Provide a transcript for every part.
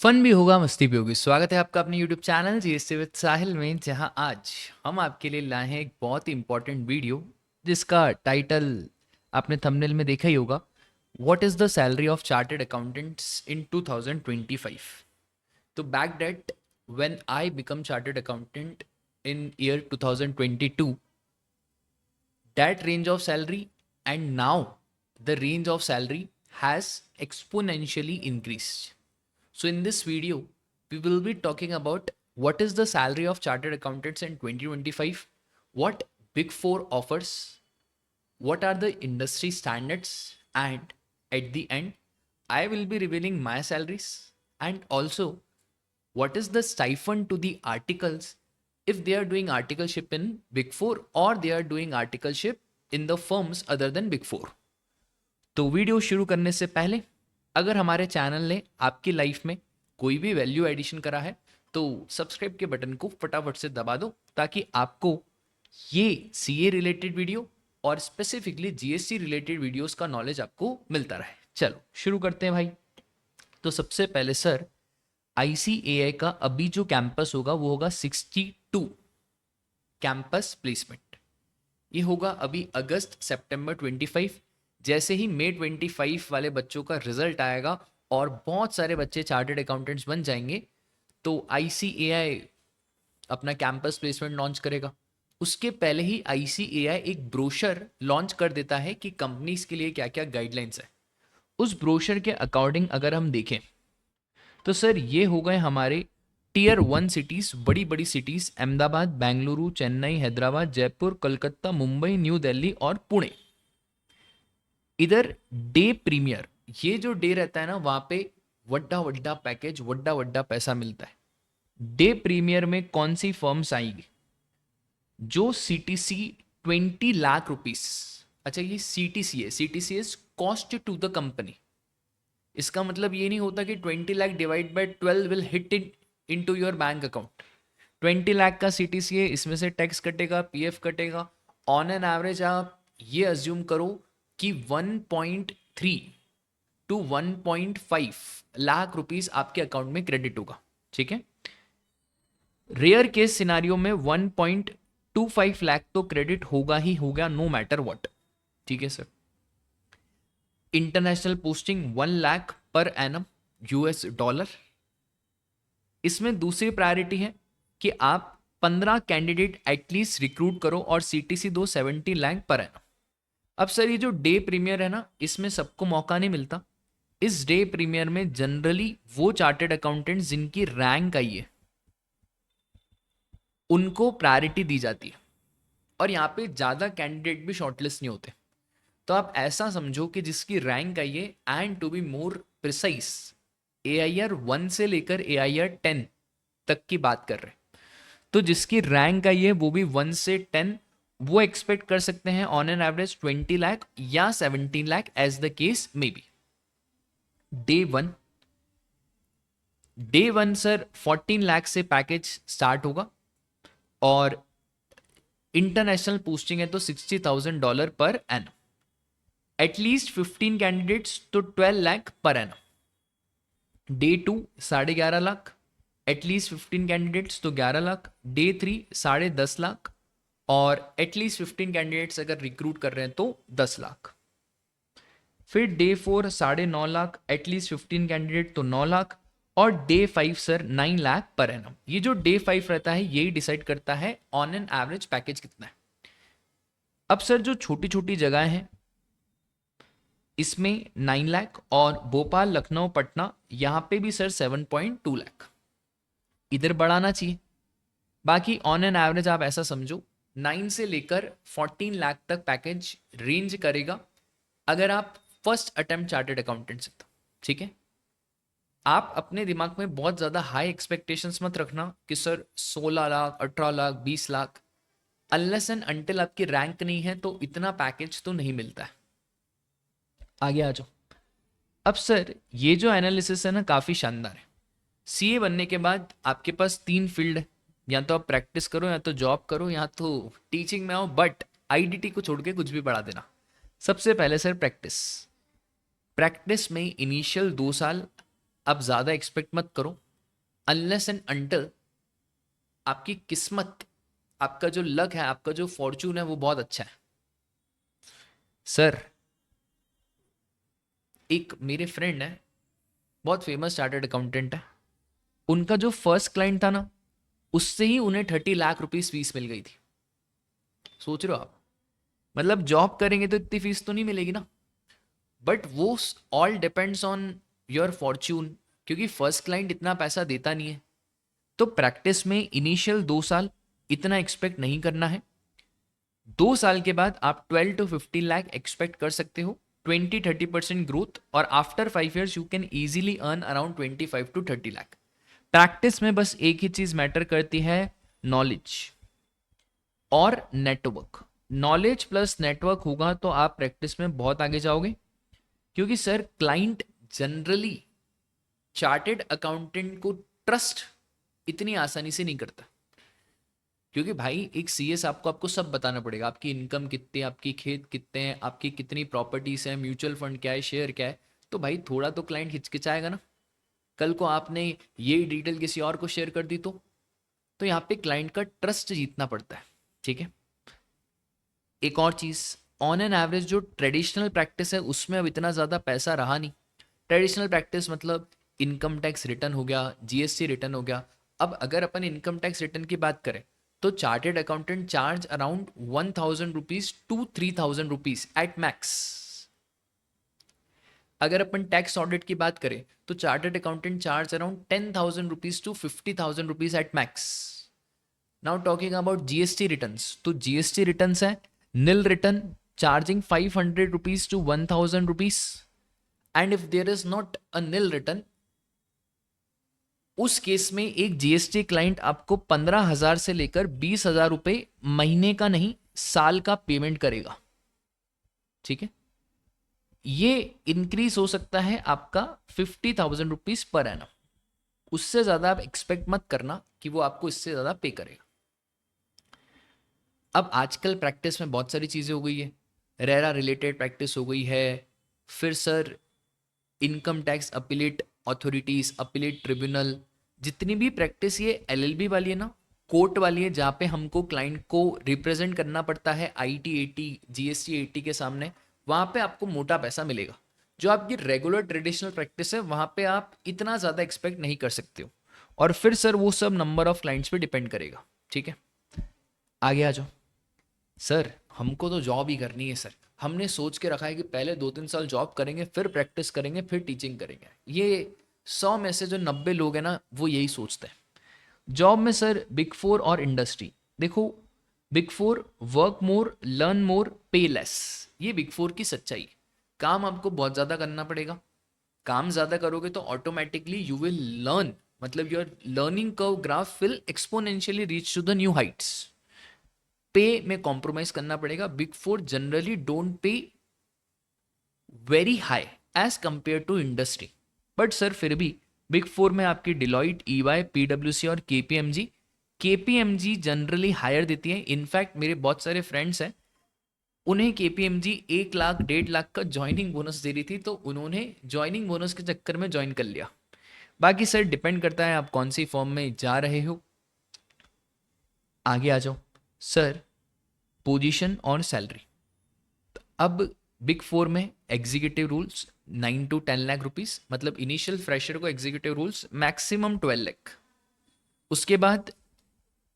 Fun भी होगा, मस्ती भी होगी। स्वागत है आपका अपने YouTube चैनल जीएसटी विद साहिल में, जहां आज हम आपके लिए लाए हैं एक बहुत ही इंपॉर्टेंट वीडियो जिसका टाइटल आपने थंबनेल में देखा ही होगा। What is the salary of chartered accountants in 2025? तो back date when I become chartered accountant in year 2022, that range of salary and now the range of salary has exponentially increased. So in this video, we will be talking about what is the salary of chartered accountants in 2025, what Big Four offers, what are the industry standards, and at the end, I will be revealing my salaries and also what is the stipend to the articles if they are doing articleship in Big Four or they are doing articleship in the firms other than Big Four. तो video शुरू करने से पहले अगर हमारे channel ने आपकी life में कोई भी वैल्यू एडिशन करा है तो सब्सक्राइब के बटन को फटाफट से दबा दो ताकि आपको ये सीए रिलेटेड वीडियो और स्पेसिफिकली जीएसटी रिलेटेड वीडियोस का नॉलेज आपको मिलता रहे। चलो शुरू करते हैं भाई। तो सबसे पहले सर, आईसीएआई का अभी जो कैंपस होगा वो होगा 62 कैंपस प्लेसमेंट। ये होगा अभी अगस्त सितंबर 25। जैसे ही मई 25 वाले बच्चों का रिजल्ट आएगा और बहुत सारे बच्चे चार्टर्ड अकाउंटेंट्स बन जाएंगे तो आईसीएआई अपना कैंपस प्लेसमेंट लॉन्च करेगा। उसके पहले ही आईसीएआई एक ब्रोशर लॉन्च कर देता है कि कंपनीज के लिए क्या क्या गाइडलाइंस है। उस ब्रोशर के अकॉर्डिंग अगर हम देखें तो सर ये हो गए हमारे टीयर 1 सिटीज़, बड़ी बड़ी सिटीज़, अहमदाबाद, बेंगलुरु, चेन्नई, हैदराबाद, जयपुर, कलकत्ता, मुंबई, न्यू दिल्ली और पुणे। इधर डे प्रीमियर, ये जो डे रहता है ना वहाँ पे वड्डा वड्डा पैकेज, वड्डा वड्डा पैसा मिलता है। डे प्रीमियर में कौन सी फर्म्स आएंगी जो सीटीसी 20 लाख रुपीस। अच्छा, ये सीटीसी है, CTC is cost to the company. इसका मतलब ये नहीं होता कि 20 lakh divide by 12 will hit in to your bank account. 20 lakh का सीटीसी है, इसमें से टैक्स कटेगा, पीएफ कटेगा। ऑन एन एवरेज आप ये अज्यूम करो कि 1.3 टू 1.5 लाख रुपीस आपके अकाउंट में क्रेडिट होगा। ठीक है, रेयर केस सिनारियो में 1.25 लाख तो क्रेडिट होगा ही होगा, नो मैटर व्हाट। ठीक है sir. International posting 1 lakh per annum US dollar. इसमें दूसरी प्रायोरिटी है कि आप 15 कैंडिडेट एटलीस्ट रिक्रूट करो और सीटीसी दो 70 लाख पर एनम। अब सर ये जो डे प्रीमियर है ना, इसमें सबको मौका नहीं मिलता। इस डे प्रीमियर में जनरली वो चार्टर्ड अकाउंटेंट जिनकी रैंक आई है उनको प्रायोरिटी दी जाती है और यहाँ पे ज़्यादा कैंडिडेट भी शॉर्टलिस्ट नहीं होते। तो आप ऐसा समझो कि जिसकी रैंक आई है, and to be more precise, AIR 1 से लेकर AIR 10 तक की बात कर रहे हैं। तो जिसकी रैंक आई है वो भी 1 से 10, वो एक्सपेक्ट कर सकते हैं ऑन एन एवरेज 20 लाख या 17 lakh as the case may be. Day one sir 14 lakh से पैकेज स्टार्ट होगा और इंटरनेशनल पोस्टिंग है तो $60,000 पर एनम। एटलीस्ट 15 कैंडिडेट्स तो 12 lakh per annum. Day 2 11.5 lakh, at least 15 candidates तो 11 लाख। डे 3 10.5 लाख और एटलीस्ट 15 कैंडिडेट्स अगर रिक्रूट कर रहे हैं तो 10 लाख। फिर डे 4 9.5 लाख, एटलीस्ट 15 कैंडिडेट तो 9 लाख और day 5 sir 9 lakh per annum. ये जो डे 5 रहता है यही डिसाइड करता है ऑन एन एवरेज पैकेज कितना है। अब सर जो छोटी छोटी जगह हैं इसमें 9 लाख और भोपाल, लखनऊ, पटना यहाँ पे भी सर 7.2 लाख। इधर बढ़ाना चाहिए। बाकी ऑन एन एवरेज आप ऐसा समझो 9 से लेकर 14 लाख तक पैकेज रेंज करेगा अगर आप फर्स्ट अटेम्प्ट चार्टर्ड अकाउंटेंट से। तो ठीक है, आप अपने दिमाग में बहुत ज़्यादा हाई एक्सपेक्टेशंस मत रखना कि sir 16 lakh, 18 lakh, 20 lakh. Unless and until आपकी रैंक नहीं है तो इतना पैकेज तो नहीं मिलता है। आगे आ जाओ। अब सर ये जो एनालिसिस है ना काफ़ी शानदार है। सीए बनने के बाद आपके पास 3 फील्ड है, या तो आप प्रैक्टिस करो, या तो जॉब करो, या तो टीचिंग में आओ, बट आईडीटी को छोड़ के कुछ भी पढ़ा देना। सबसे पहले सर प्रैक्टिस। प्रैक्टिस में इनिशियल 2 साल आप ज़्यादा एक्सपेक्ट मत करो, अनलेस एंड अनटिल आपकी किस्मत, आपका जो लक है, आपका जो फॉर्चून है वो बहुत अच्छा है। सर, एक मेरे फ्रेंड है, बहुत फेमस चार्टर्ड अकाउंटेंट है, उनका जो फर्स्ट क्लाइंट था ना, उससे ही उन्हें 30 लाख रुपीस फीस मिल गई थी। सोच रहे हो आप, मतलब जॉब करेंगे तो इतनी फीस तो नहीं मिलेगी ना, बट वो all depends on your Fortune, क्योंकि फर्स्ट क्लाइंट इतना पैसा देता नहीं है। तो प्रैक्टिस में इनिशियल 2 साल इतना एक्सपेक्ट नहीं करना है। 2 साल के बाद आप 12 to 15 लाख एक्सपेक्ट कर सकते हो, 20-30% ग्रोथ, और after 5 years you can easily earn around 25 to 30 lakh. Practice में बस एक ही चीज मैटर करती है, नॉलेज और नेटवर्क। नॉलेज प्लस नेटवर्क होगा तो आप प्रैक्टिस में बहुत आगे जाओगे, क्योंकि sir client generally chartered accountant को ट्रस्ट इतनी आसानी से नहीं करता, क्योंकि भाई एक सीएस आपको सब बताना पड़ेगा, आपकी इनकम कितनी है, आपकी खेत कितने हैं, आपकी कितनी प्रॉपर्टीज है, म्यूचुअल फंड क्या है, शेयर क्या है। तो भाई थोड़ा तो क्लाइंट हिचकिचाएगा ना, कल को आपने ये डिटेल किसी और को शेयर कर दी तो यहाँ पे क्लाइंट का ट्रस्ट जीतना पड़ता है। ठीक है, एक और चीज, ऑन एन एवरेज जो ट्रेडिशनल प्रैक्टिस है उसमें अब इतना ज़्यादा पैसा रहा नहीं। ट्रेडिशनल प्रैक्टिस मतलब इनकम टैक्स रिटर्न हो गया, जीएसटी रिटर्न हो गया। अब अगर अपन इनकम टैक्स रिटर्न की बात करें तो chartered accountant charge around 1000 rupees to 3000 rupees at max. अगर अपन टैक्स ऑडिट की बात करें तो chartered accountant charge around 10,000 rupees to 50,000 rupees at max. Now talking about GST returns, तो जीएसटी रिटर्न्स है nil return, charging 500 rupees to 1000 rupees. And if there is not a nil return, उस case में एक GST client आपको 15,000 से लेकर 20,000 रुपए महीने का नहीं, साल का पेमेंट करेगा। ठीक है, ये इंक्रीज हो सकता है आपका 50,000 रुपीज पर एनम। उससे ज्यादा आप एक्सपेक्ट मत करना कि वो आपको इससे ज्यादा पे करेगा। अब आजकल प्रैक्टिस में बहुत सारी चीजें हो गई है, रेरा रिलेटेड प्रैक्टिस हो गई है, फिर sir income tax appellate authorities, appellate tribunal, जितनी भी प्रैक्टिस ये एलएलबी वाली है ना, कोर्ट वाली है, जहाँ पे हमको क्लाइंट को रिप्रेजेंट करना पड़ता है आईटी एटी जीएसटी एटी के सामने, वहाँ पे आपको मोटा पैसा मिलेगा। जो आपकी रेगुलर ट्रेडिशनल प्रैक्टिस है वहाँ पे आप इतना ज़्यादा एक्सपेक्ट नहीं कर सकते हो, और फिर सर वो सब नंबर ऑफ क्लाइंट्स पे डिपेंड करेगा। ठीक है, आगे आ जाओ। सर हमको तो जॉब ही करनी है सर, हमने सोच के रखा है कि पहले 2-3 साल जॉब करेंगे, फिर प्रैक्टिस करेंगे, फिर टीचिंग करेंगे। ये 100 में से जो 90 लोग हैं ना वो यही सोचते हैं। जॉब में सर बिग फोर और इंडस्ट्री, देखो big four work more, learn more, पे लेस, ये बिग फोर की सच्चाई है। काम आपको बहुत ज़्यादा करना पड़ेगा, काम ज़्यादा करोगे तो ऑटोमेटिकली यू विल लर्न, मतलब your learning curve graph will exponentially reach to the new heights. Pay में कॉम्प्रोमाइज करना पड़ेगा। Big four generally don't pay very high as compare to industry, but sir फिर भी बिग फोर में आपकी Deloitte, EY, पीडब्ल्यूसी और KPMG generally higher देती है। इनफैक्ट मेरे बहुत सारे फ्रेंड्स हैं, उन्हें केपीएमजी 1 लाख 1.5 लाख का ज्वाइनिंग बोनस दे रही थी, तो उन्होंने ज्वाइनिंग बोनस के चक्कर में ज्वाइन कर लिया। बाकी सर डिपेंड करता है आप कौन सी फॉर्म में जा रहे हो। आगे आ जाओ सर, पोजीशन और सैलरी। अब बिग फोर में executive rules 9 to 10 lakh rupees, मतलब इनिशियल फ्रेशर को एग्जीक्यूटिव रूल्स मैक्सिमम 12 लाख। उसके बाद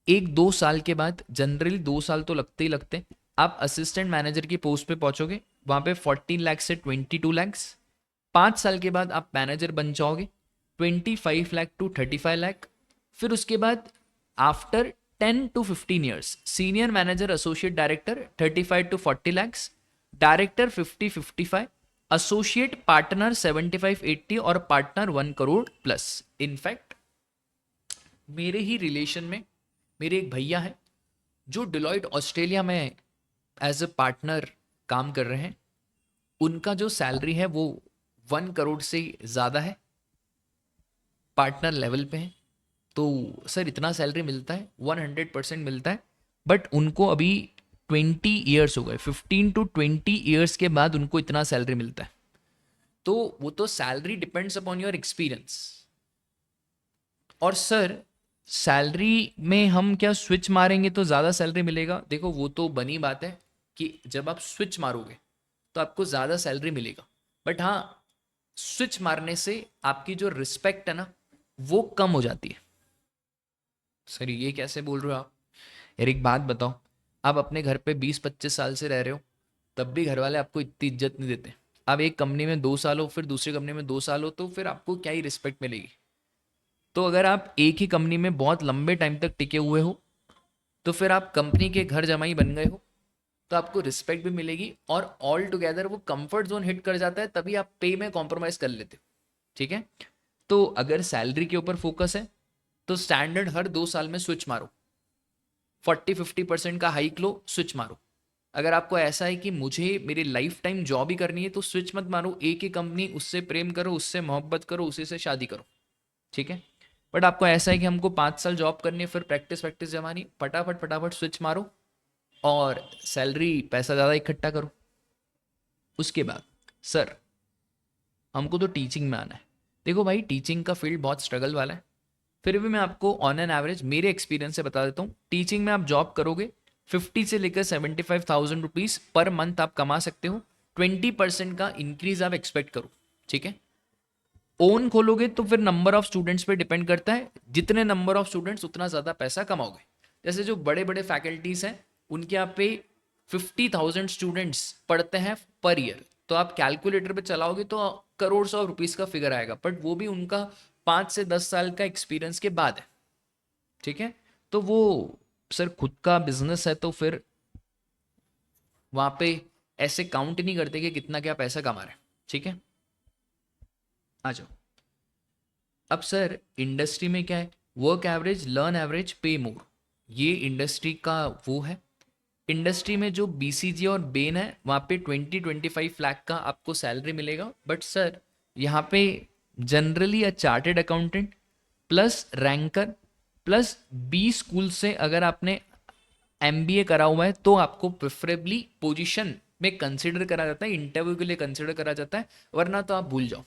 1-2 साल के बाद, जनरली 2 साल तो लगते ही लगते, आप असिस्टेंट मैनेजर की पोस्ट पे पहुंचोगे, वहां पे 14 लाख से 22 लाख। 5 साल के बाद आप मैनेजर बन जाओगे, 25 लाख to 35 लाख। फिर उसके बाद after 10 to 15 years senior manager, associate director 35 to 40 lakhs, director 50-55, associate partner 75-80 और पार्टनर 1 करोड़ प्लस। इनफैक्ट मेरे ही रिलेशन में मेरे एक भैया हैं जो डिलॉयट ऑस्ट्रेलिया में एज ए पार्टनर काम कर रहे हैं। उनका जो सैलरी है वो 1 करोड़ से ज़्यादा है, पार्टनर लेवल पे है। तो सर इतना सैलरी मिलता है, 100% मिलता है, बट उनको अभी 20 ईयर्स हो गए, 15 to 20 ईयर्स के बाद उनको इतना सैलरी मिलता है। तो वो तो salary depends upon your experience. और सर सैलरी में हम क्या स्विच मारेंगे तो ज़्यादा सैलरी मिलेगा? देखो वो तो बनी बात है कि जब आप स्विच मारोगे तो आपको ज़्यादा सैलरी मिलेगा, बट हाँ, स्विच मारने से आपकी जो रिस्पेक्ट है ना वो कम हो जाती है। सर ये कैसे बोल रहे हो आप? यार एक बात बताओ, आप अपने घर पे 20-25 साल से रह रहे हो, तब भी घर वाले आपको इतनी इज्जत नहीं देते। आप एक कंपनी में 2 साल हो, फिर दूसरी कंपनी में 2 साल हो, तो फिर आपको क्या ही रिस्पेक्ट मिलेगी? तो अगर आप एक ही कंपनी में बहुत लंबे टाइम तक टिके हुए हो, तो फिर आप कंपनी के घर जमाई बन गए हो, तो आपको रिस्पेक्ट भी मिलेगी, और ऑल टुगेदर वो कंफर्ट जोन हिट कर जाता है, तभी आप पे में कॉम्प्रोमाइज कर लेते हो। ठीक है? तो अगर सैलरी के ऊपर फोकस है तो स्टैंडर्ड हर 2 साल में स्विच मारो, 40-50% का हाइक लो, स्विच मारो। अगर आपको ऐसा है कि मुझे मेरी लाइफ टाइम जॉब ही करनी है, तो स्विच मत मारो, एक ही कंपनी, उससे प्रेम करो, उससे मोहब्बत करो, उसी से शादी करो। ठीक है? बट आपको ऐसा है कि हमको 5 साल जॉब करनी है, फिर प्रैक्टिस प्रैक्टिस जमानी, फटाफट फटाफट स्विच मारो और सैलरी पैसा ज़्यादा इकट्ठा करो। उसके बाद सर हमको तो टीचिंग में आना है। देखो भाई, टीचिंग का फील्ड बहुत स्ट्रगल वाला है, फिर भी मैं आपको ऑन एन एवरेज मेरे एक्सपीरियंस से बता देता हूँ। टीचिंग में आप जॉब करोगे 50 से लेकर 75,000 रुपीज़ पर मंथ आप कमा सकते हो। 20% का इंक्रीज आप एक्सपेक्ट करो। ठीक है? ओन खोलोगे तो फिर नंबर ऑफ स्टूडेंट्स पे डिपेंड करता है, जितने नंबर ऑफ स्टूडेंट्स उतना ज़्यादा पैसा कमाओगे। जैसे जो बड़े बड़े फैकल्टीज़ हैं, उनके यहाँ पे 50,000 स्टूडेंट्स पढ़ते हैं पर ईयर, तो आप कैलकुलेटर पे चलाओगे तो करोड़ सौ रुपीज़ का फिगर आएगा, बट वो भी उनका 5 से 10 साल का एक्सपीरियंस के बाद है। ठीक है? तो वो सर खुद का बिजनेस है, तो फिर वहाँ पे ऐसे काउंट नहीं करते कि कितना क्या पैसा कमा रहे हैं। ठीक है? आ जाओ। अब सर इंडस्ट्री में क्या है? वर्क एवरेज, लर्न एवरेज, पे मोर, ये इंडस्ट्री का वो है। इंडस्ट्री में जो बीसीजी और बेन है, वहाँ पे 20-25 लाख का आपको सैलरी मिलेगा, बट सर यहाँ पे generally a chartered accountant plus ranker plus B school से अगर आपने एमबीए करा हुआ है तो आपको प्रेफरेबली पोजीशन में कंसिडर करा जाता है, इंटरव्यू के लिए कंसिडर करा जाता है, वरना तो आप भूल जाओ।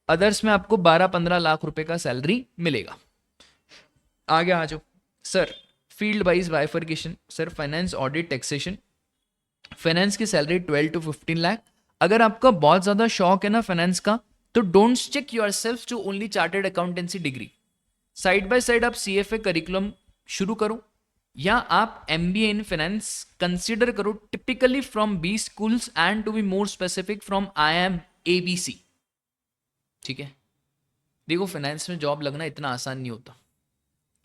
अदर्स में आपको 12-15 लाख रुपए का सैलरी मिलेगा। आगे आ जाओ sir. Field wise bifurcation, sir finance, audit, taxation. Finance की सैलरी 12 to 15 लाख। अगर आपका बहुत ज़्यादा शौक है ना फाइनेंस का, तो don't stick yourself to only chartered accountancy degree. Side by side आप सीएफए करिकुलम शुरू करो, या आप एमबीए इन फाइनेंस कंसिडर करो, typically from B schools and to be more specific from IIM ABC। ठीक है? देखो फाइनेंस में जॉब लगना इतना आसान नहीं होता।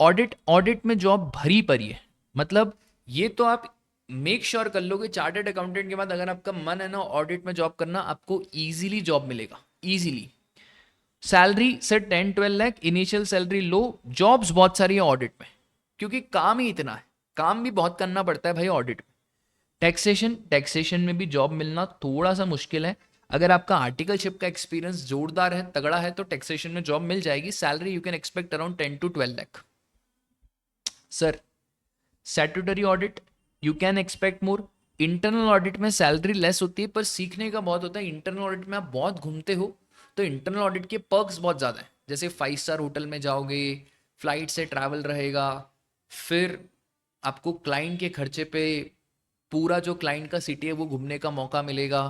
ऑडिट, ऑडिट में जॉब भरी पड़ी है, मतलब ये तो आप मेक श्योर कर लोगे चार्टर्ड अकाउंटेंट के बाद, अगर आपका मन है ना ऑडिट में जॉब करना, आपको इजीली जॉब मिलेगा, इजीली। सैलरी से 10-12 लाख इनिशियल सैलरी लो, जॉब्स बहुत सारी है ऑडिट में, क्योंकि काम ही इतना है, काम भी बहुत करना पड़ता है भाई ऑडिट में। टैक्सेशन, टैक्सेशन में भी जॉब मिलना थोड़ा सा मुश्किल है। अगर आपका आर्टिकलशिप का एक्सपीरियंस जोरदार है, तगड़ा है, तो टैक्सेशन में जॉब मिल जाएगी। Salary you can expect around 10-12 lakh. Sir statutory audit, you can expect more. Internal audit में सैलरी लेस होती है, पर सीखने का बहुत होता है। इंटरनल ऑडिट में आप बहुत घूमते हो, तो इंटरनल ऑडिट के पर्क्स बहुत ज़्यादा हैं, जैसे 5 स्टार होटल में जाओगे, फ्लाइट से ट्रैवल रहेगा, फिर आपको क्लाइंट के खर्चे पे पूरा जो क्लाइंट का सिटी है वो घूमने का मौका मिलेगा।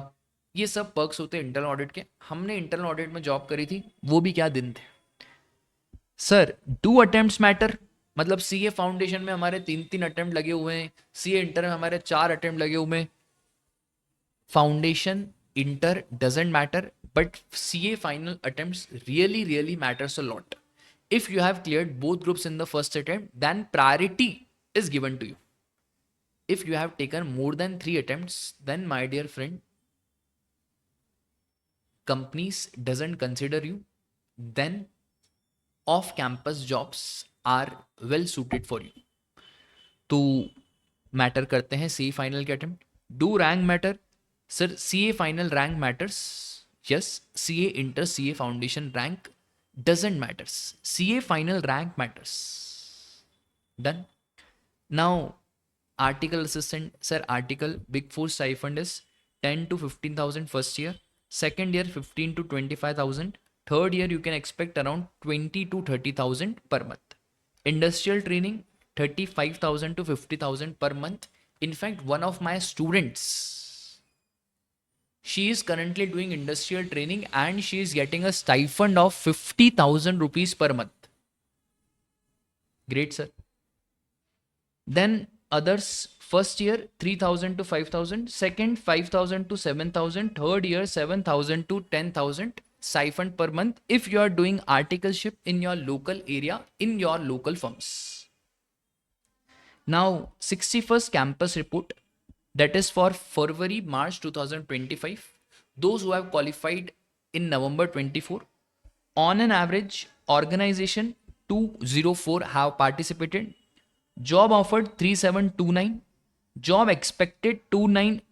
ये सब पर्क्स होते हैं इंटरनल ऑडिट के। हमने इंटरनल ऑडिट में जॉब करी थी, वो भी क्या दिन थे। सर डू अटेम्प्ट्स मैटर, मतलब सीए फाउंडेशन में हमारे 3-3 अटेम्प्ट लगे हुए हैं, सीए इंटर में हमारे 4 अटेम्प्ट लगे हुए हैं। Foundation, inter doesn't matter, but CA final attempts really really matters a lot. if you have cleared both groups in the first attempt, then priority is given to you. If you have taken more than 3 attempts, then my dear friend, companies doesn't consider you, then off campus jobs are well suited for you. तो matter करते हैं सी final के attempt. Do rank matter, sir CA final rank matters, yes. CA inter, CA foundation rank doesn't matters, CA final rank matters. Done. Now article assistant, sir article big four stipend is 10 to 15,000 first year, Second year 15 to 25,000. Third year you can expect around 20 to 30,000 per month. Industrial training 35,000 to 50,000 per month. In fact, one of my students, she is currently doing industrial training and she is getting a stipend of 50,000 rupees per month. Great, sir. Then others, first year 3,000 to 5,000, second 5,000 to 7,000, third year 7,000 to 10,000 stipend per month if you are doing articleship in your local area, in your local firms. Now 61st campus report, that is for February March 2025. Those who have qualified in November 24, on an average organization 204 have participated. Job offered 3729, job expected 29,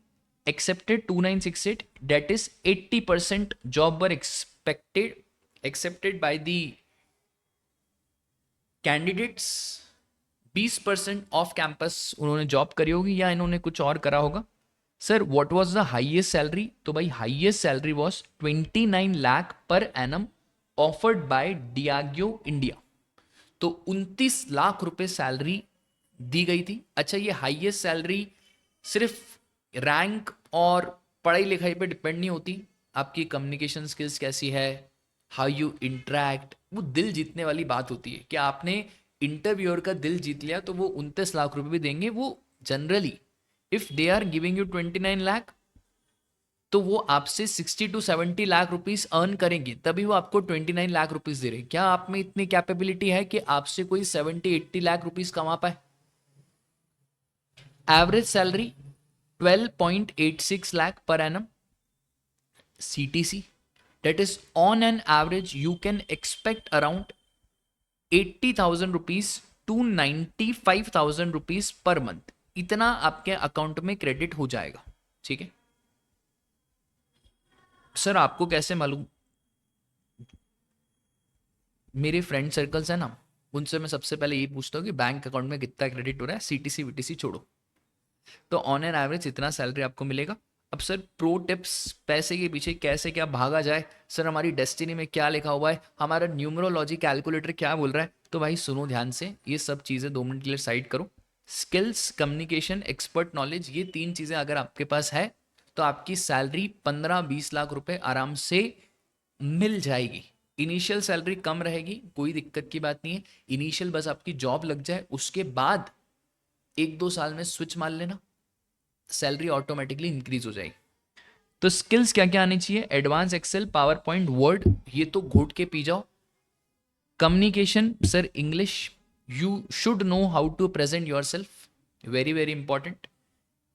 accepted 2968. That is 80% job were expected, accepted by the candidates. 20% off campus उन्होंने job करी होगी या इन्होंने कुछ और करा होगा. Sir what was the highest salary? तो भाई highest salary was 29 lakh per annum offered by Diego India. तो 29 लाख रुपए सैलरी दी गई थी. अच्छा, ये हाईएस्ट सैलरी सिर्फ रैंक और पढ़ाई लिखाई पे डिपेंड नहीं होती. आपकी कम्युनिकेशन स्किल्स कैसी है, हाउ यू इंटरेक्ट, वो दिल जीतने वाली बात होती है. कि आपने इंटरव्यूअर का दिल जीत लिया तो वो 29 लाख रुपए भी देंगे. वो generally if they are giving you 29 lakh तो वो आपसे 60 टू 70 लाख रुपीस अर्न करेंगे, तभी वो आपको 29 लाख रुपीस दे रहे. क्या आप में इतनी कैपेबिलिटी है कि आपसे कोई 70-80 लाख रुपीस कमा पाए? Average salary 12.86 lakh per annum CTC. That is on an average you can expect around 80,000 rupees to 95,000 rupees per month. इतना आपके अकाउंट में क्रेडिट हो जाएगा. ठीक है सर, आपको कैसे मालूम? मेरे फ्रेंड सर्कल्स है ना, उनसे मैं सबसे पहले यही पूछता हूँ कि बैंक अकाउंट में कितना क्रेडिट हो रहा है. सीटीसी वीटीसी छोड़ो, तो ऑन एन एवरेज इतना सैलरी आपको मिलेगा. अब सर प्रो टिप्स, पैसे के पीछे कैसे क्या भागा जाए, सर हमारी डेस्टिनी में क्या लिखा हुआ है, हमारा न्यूमरोलॉजी कैलकुलेटर क्या बोल रहा है. तो भाई सुनो ध्यान से, ये सब चीज़ें 2 मिनट के लिए साइड करो. स्किल्स, कम्युनिकेशन, एक्सपर्ट नॉलेज, ये 3 चीज़ें अगर आपके पास है तो आपकी सैलरी 15-20 लाख रुपए आराम से मिल जाएगी. इनिशियल सैलरी कम रहेगी, कोई दिक्कत की बात नहीं है. इनिशियल बस आपकी जॉब लग जाए, उसके बाद 1-2 साल में स्विच मार लेना, सैलरी ऑटोमेटिकली इंक्रीज हो जाएगी. तो स्किल्स क्या क्या आनी चाहिए? Advance excel, power point, word, ये तो घोट के पी जाओ. Communication, sir English, you should know how to present yourself, very very important.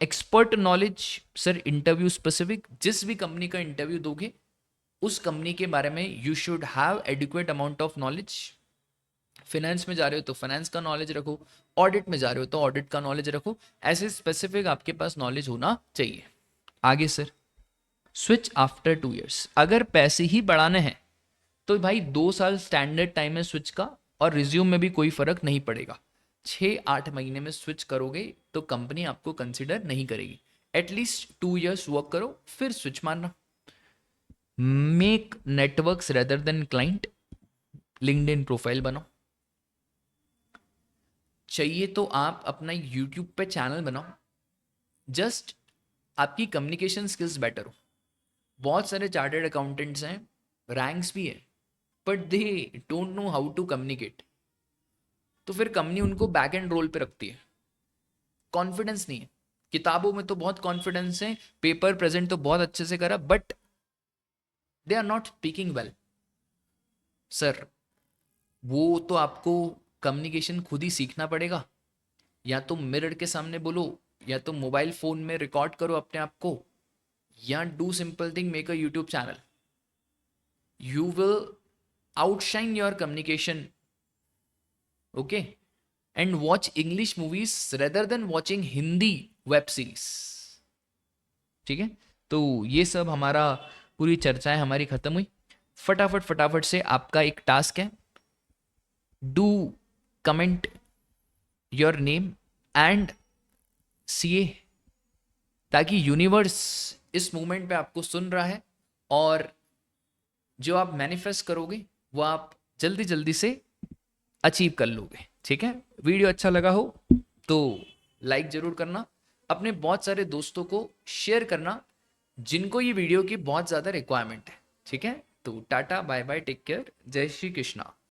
Expert knowledge, sir interview specific, जिस भी कंपनी का इंटरव्यू दोगे उस कंपनी के बारे में you should have adequate amount of knowledge. Finance में जा रहे हो तो फाइनेंस का नॉलेज रखो, ऑडिट में जा रहे हो तो ऑडिट का नॉलेज रखो. ऐसे स्पेसिफिक आपके पास नॉलेज होना चाहिए. आगे सर, स्विच आफ्टर 2 years. अगर पैसे ही बढ़ाने हैं तो भाई 2 साल स्टैंडर्ड टाइम है स्विच का, और रिज्यूम में भी कोई फर्क नहीं पड़ेगा. 6-8 महीने में स्विच करोगे तो कंपनी आपको कंसिडर नहीं करेगी. एटलीस्ट 2 years वर्क करो फिर स्विच मारना. Make networks rather than client, LinkedIn profile बनाओ. चाहिए तो आप अपना यूट्यूब पे चैनल बनाओ, जस्ट आपकी कम्युनिकेशन स्किल्स बेटर हो. बहुत सारे चार्टर्ड अकाउंटेंट्स हैं, रैंक्स भी है, but they don't know how to communicate. तो फिर कंपनी उनको बैक एंड रोल पे रखती है. कॉन्फिडेंस नहीं है. किताबों में तो बहुत कॉन्फिडेंस है, पेपर प्रेजेंट तो बहुत अच्छे से करा, but they are not speaking well. Sir वो तो आपको कम्युनिकेशन खुद ही सीखना पड़ेगा. या तो मिरर के सामने बोलो, या तो मोबाइल फोन में रिकॉर्ड करो अपने आप को, या do simple thing, make a YouTube channel. You will outshine your communication. Okay, and watch English movies rather than watching Hindi web series. ठीक है, तो ये सब हमारा पूरी चर्चाएं हमारी खत्म हुई. फटाफट से आपका एक टास्क है, do comment your name and CA, ताकि यूनिवर्स इस मोमेंट पे आपको सुन रहा है और जो आप मैनिफेस्ट करोगे वो आप जल्दी जल्दी से अचीव कर लोगे। ठीक है, वीडियो अच्छा लगा हो तो लाइक जरूर करना, अपने बहुत सारे दोस्तों को शेयर करना जिनको ये वीडियो की बहुत ज़्यादा रिक्वायरमेंट है। ठीक है, तो tata bye bye, take care, जय श्री कृष्णा।